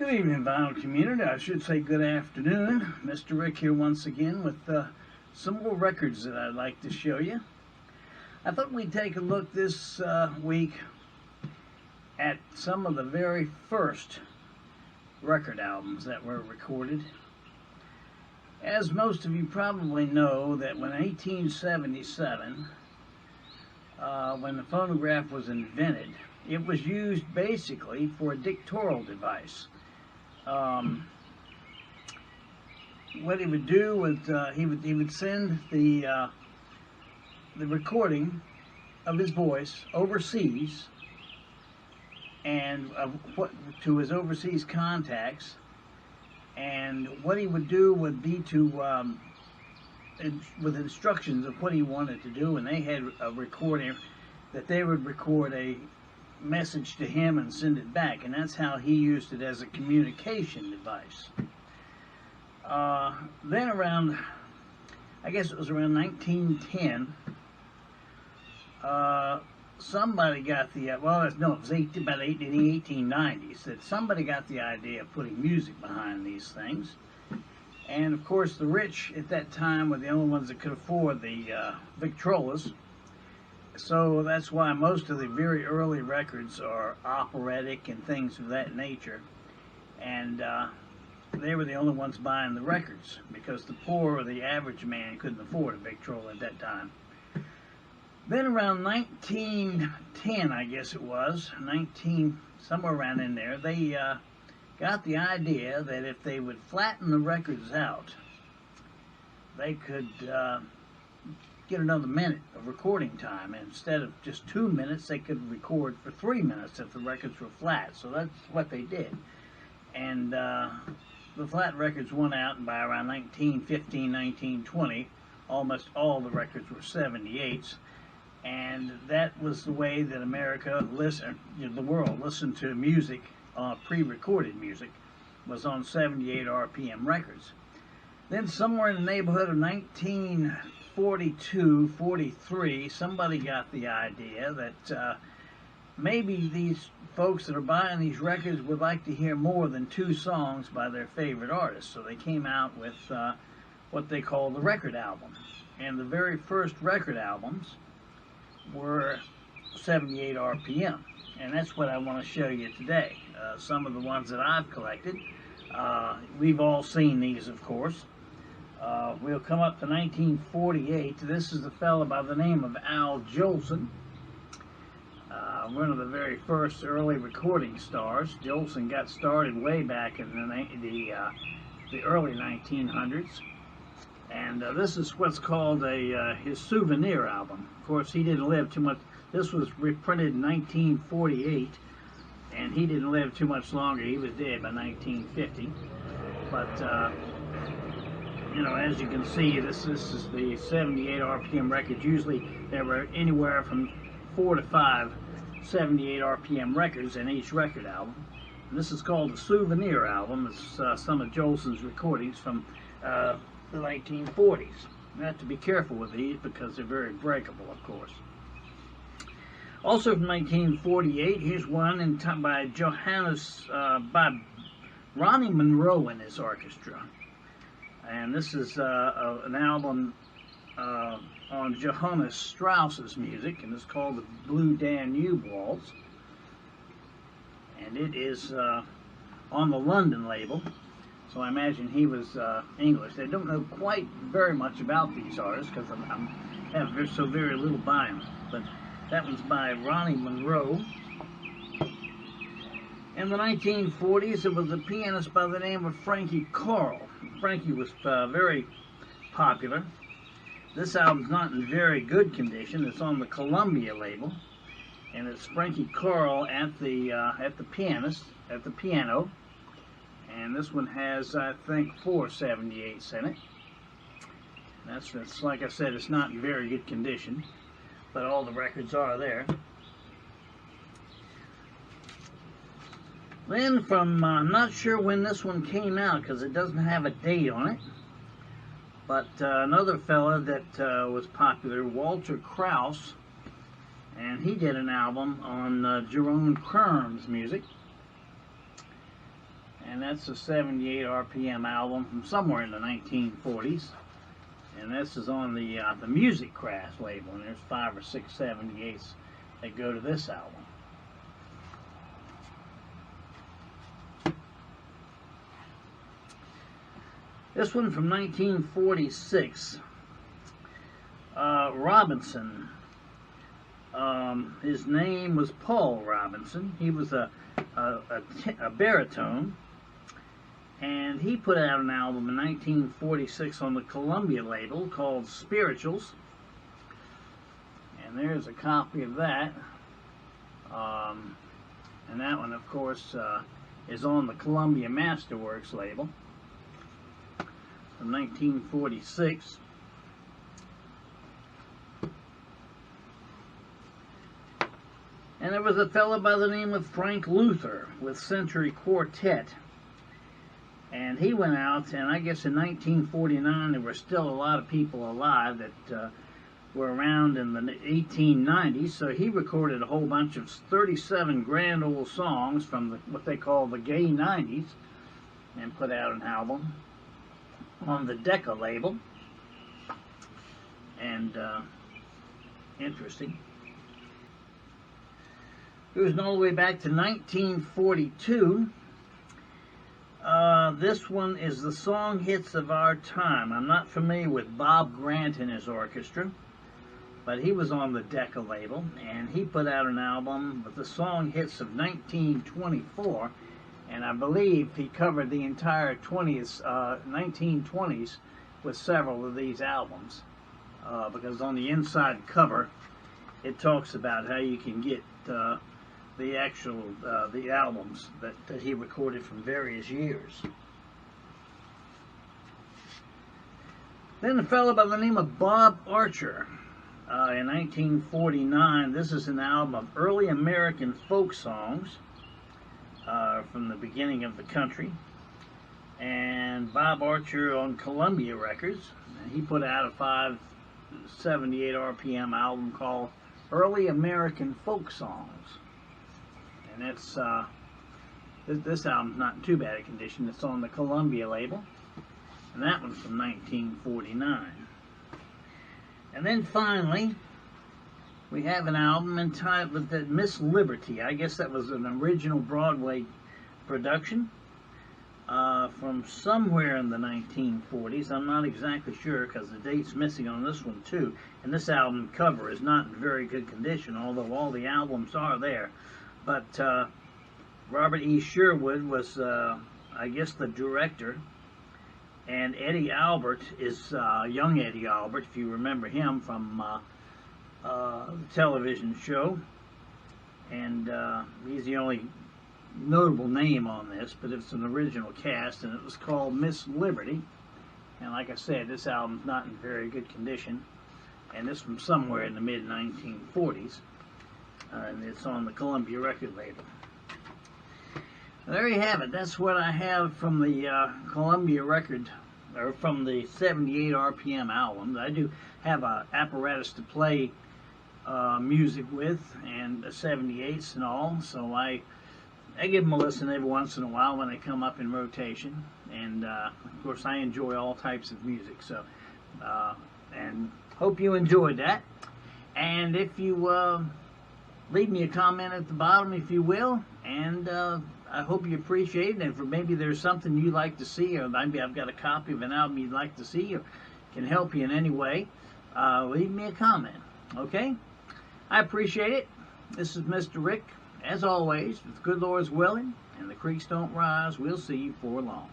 Good evening, vinyl community. I should say good afternoon. Mr. Rick here once again with some more records that I'd like to show you. I thought we'd take a look this week at some of the very first record albums that were recorded. As most of you probably know, that when 1877, when the phonograph was invented, it was used basically for a dictatorial device. What he would do was he would send the recording of his voice overseas and to his overseas contacts, and what he would do would be to with instructions of what he wanted to do, and they had a recorder that they would record a message to him and send it back, and that's how he used it as a communication device. Then around, I guess it was around 1910, somebody got the, it was about in the 1890s, that somebody got the idea of putting music behind these things. And of course the rich at that time were the only ones that could afford the Victrolas. So that's why most of the very early records are operatic and things of that nature. And they were the only ones buying the records, because the poor or the average man couldn't afford a Victrola at that time. Then around 1910, I guess it was, somewhere around in there, they got the idea that if they would flatten the records out, they could get another minute of recording time. And instead of just 2 minutes, they could record for 3 minutes if the records were flat. So that's what they did. And the flat records went out, and by around 1915, 1920, almost all the records were 78s. And that was the way that America the world listened to music, pre-recorded music, was on 78 RPM records. Then somewhere in the neighborhood of 1942, 43, somebody got the idea that maybe these folks that are buying these records would like to hear more than 2 songs by their favorite artists. So they came out with what they call the record album. And the very first record albums were 78 RPM. And that's what I want to show you today. Some of the ones that I've collected. We've all seen these, of course. We'll come up to 1948. This is a fellow by the name of Al Jolson. One of the very first early recording stars. Jolson got started way back in the early 1900s. And this is what's called his souvenir album. Of course, he didn't live too much. This was reprinted in 1948, and he didn't live too much longer. He was dead by 1950. But as you can see, this is the 78 RPM records. Usually there were anywhere from 4 to 5 78 RPM records in each record album. And this is called the souvenir album. It's some of Jolson's recordings from the 1940s. You have to be careful with these because they're very breakable, of course. Also from 1948, here's one by Ronnie Monroe and his orchestra. And this is an album on Johannes Strauss's music, and it's called the Blue Danube Waltz. And it is on the London label, so I imagine he was English. I don't know quite very much about these artists because I have so very little by them. But that one's by Ronnie Monroe. In the 1940s, it was a pianist by the name of Frankie Carl. Frankie was very popular. This album's not in very good condition. It's on the Columbia label, and it's Frankie Carl at the piano. And this one has, I think, 4 78s in it. That's like I said, it's not in very good condition, but all the records are there. Then from, I'm not sure when this one came out because it doesn't have a date on it, but another fella that was popular, Walter Krauss, and he did an album on Jerome Kern's music. And and that's a 78 RPM album from somewhere in the 1940s. And this is on the Music Craft label, and there's 5 or 6 78s that go to this album. This one from 1946, Robinson. His name was Paul Robinson. He was a baritone, and he put out an album in 1946 on the Columbia label called Spirituals. And there's a copy of that. And that one, of course, is on the Columbia Masterworks label from 1946. And there was a fellow by the name of Frank Luther with Century Quartet. And he went out, and I guess in 1949 there were still a lot of people alive that were around in the 1890s, so he recorded a whole bunch of 37 grand old songs from what they call the gay 90s, and put out an album on the Decca label. And interesting. Goes all the way back to 1942. This one is the Song Hits of Our Time. I'm not familiar with Bob Grant and his orchestra, but he was on the Decca label, and he put out an album with the Song Hits of 1924, and I believe he covered the entire 1920s with several of these albums, because on the inside cover it talks about how you can get the actual the albums that he recorded from various years. Then a fellow by the name of Bob Archer, in 1949. This is an album of early American folk songs from the beginning of the country. And Bob Archer on Columbia Records, he put out a 578 RPM album called Early American Folk Songs. And that's this album's not in too bad a condition. It's on the Columbia label, and that one's from 1949. And then finally, we have an album entitled Miss Liberty. I guess that was an original Broadway production from somewhere in the 1940s. I'm not exactly sure because the date's missing on this one too. And this album cover is not in very good condition, although all the albums are there. But Robert E. Sherwood was, I guess, the director, and Eddie Albert is young Eddie Albert, if you remember him from the television show. And he's the only notable name on this, but it's an original cast, and it was called Miss Liberty. And like I said, this album's not in very good condition, and it's from somewhere in the mid-1940s. And it's on the Columbia record label. There you have it. That's what I have from the Columbia record, or from the 78 RPM albums. I do have an apparatus to play music with, and 78s and all, so I give them a listen every once in a while when they come up in rotation. And of course I enjoy all types of music, so and hope you enjoyed that. And if you leave me a comment at the bottom, if you will, and I hope you appreciate it. And if maybe there's something you'd like to see, or maybe I've got a copy of an album you'd like to see, or can help you in any way, leave me a comment, okay? I appreciate it. This is Mr. Rick. As always, if the good Lord's willing and the creeks don't rise, we'll see you before long.